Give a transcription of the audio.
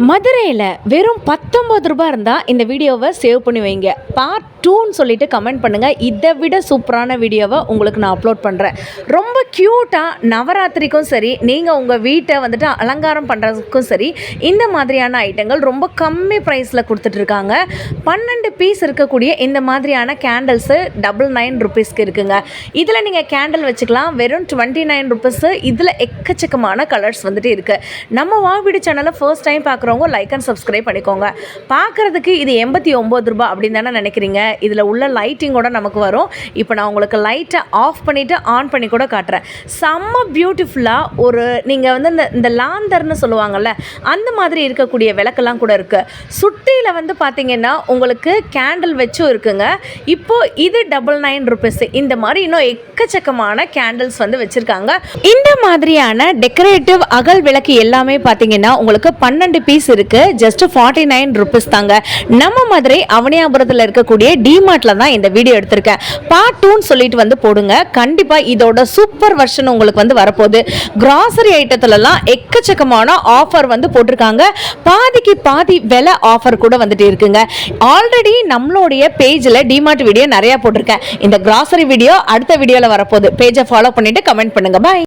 மதுரையில் வெறும் 19 ரூபாய் இருந்தால் இந்த வீடியோவை சேவ் பண்ணி வைங்க. பார்ட் 2ன்னு சொல்லிட்டு கமெண்ட் பண்ணுங்கள். இதை விட சூப்பரான வீடியோவை உங்களுக்கு நான் அப்லோட் பண்ணுறேன். ரொம்ப க்யூட்டாக நவராத்திரிக்கும் சரி, நீங்கள் உங்கள் வீட்டை வந்துட்டு அலங்காரம் பண்ணுறதுக்கும் சரி, இந்த மாதிரியான ஐட்டங்கள் ரொம்ப கம்மி ப்ரைஸில் கொடுத்துட்ருக்காங்க. 12 பீஸ் இருக்கக்கூடிய இந்த மாதிரியான கேண்டில்ஸு 99 ருபீஸ்க்கு இருக்குங்க. இதில் நீங்கள் கேண்டில் வச்சுக்கலாம். வெறும் 29 ருபீஸு. இதில் எக்கச்சக்கமான கலர்ஸ் வந்துட்டு இருக்குது. நம்ம வீடியோ சேனலை ஃபர்ஸ்ட் டைம் பார்க்குறவங்க லைக் அண்ட் சப்ஸ்கிரைப் பண்ணிக்கோங்க. பார்க்குறதுக்கு இது 89 ரூபாய் அப்படின்னு தானே நினைக்கிறீங்க. இதில் உள்ள லைட்டிங்கோட நமக்கு வரும். இப்போ நான் உங்களுக்கு லைட்டை ஆஃப் பண்ணிவிட்டு ஆன் பண்ணி கூட காட்டுறேன். செம்ம பியூட்டிஃபுல்லாக ஒரு நீங்கள் வந்து இந்த லாந்தர்னு சொல்லுவாங்கள்ல, அந்த மாதிரி இருக்கக்கூடிய விளக்கெல்லாம் கூட இருக்குது. சுட்டியில் வந்து பார்த்திங்கன்னா உங்களுக்கு கேண்டில் வச்சும் இருக்குங்க. இப்போது இது 99 ருபீஸ். இந்த மாதிரி இன்னும் எக்கச்சக்கமான கேண்டில்ஸ் வந்து வச்சுருக்காங்க. இந்த மாதிரியான டெக்கரேட்டிவ் அகல் விளக்கு எல்லாமே பார்த்தீங்கன்னா உங்களுக்கு 12 பீஸ் இருக்கு. ஜஸ்ட் 49 ருபீஸ் தாங்க. நம்ம மதுரை அவனியாபுரத்தில் இருக்கக்கூடிய டிமார்ட்ல தான் இந்த வீடியோ எடுத்திருக்கேன். பார்ட் 2ன்னு சொல்லிட்டு வந்து போடுங்க. கண்டிப்பா இதோட சூப்பர் வெர்ஷன் உங்களுக்கு வந்து வரப்போகுது. கிராசரி ஐட்டத்துலலாம் எக்கச்சக்கமான ஆஃபர் வந்து போட்டிருக்காங்க. பாதிக்கு பாதி விலை ஆஃபர் கூட வந்துட்டு இருக்குங்க. ஆல்ரெடி நம்மளுடைய பேஜில் டிமார்ட் வீடியோ நிறைய போட்டிருக்கேன். இந்த கிராசரி வீடியோ அடுத்த வீடியோவில் வரப்போகுது. பேஜை ஃபாலோ பண்ணிட்டு கமெண்ட் பண்ணுங்க. பாய்.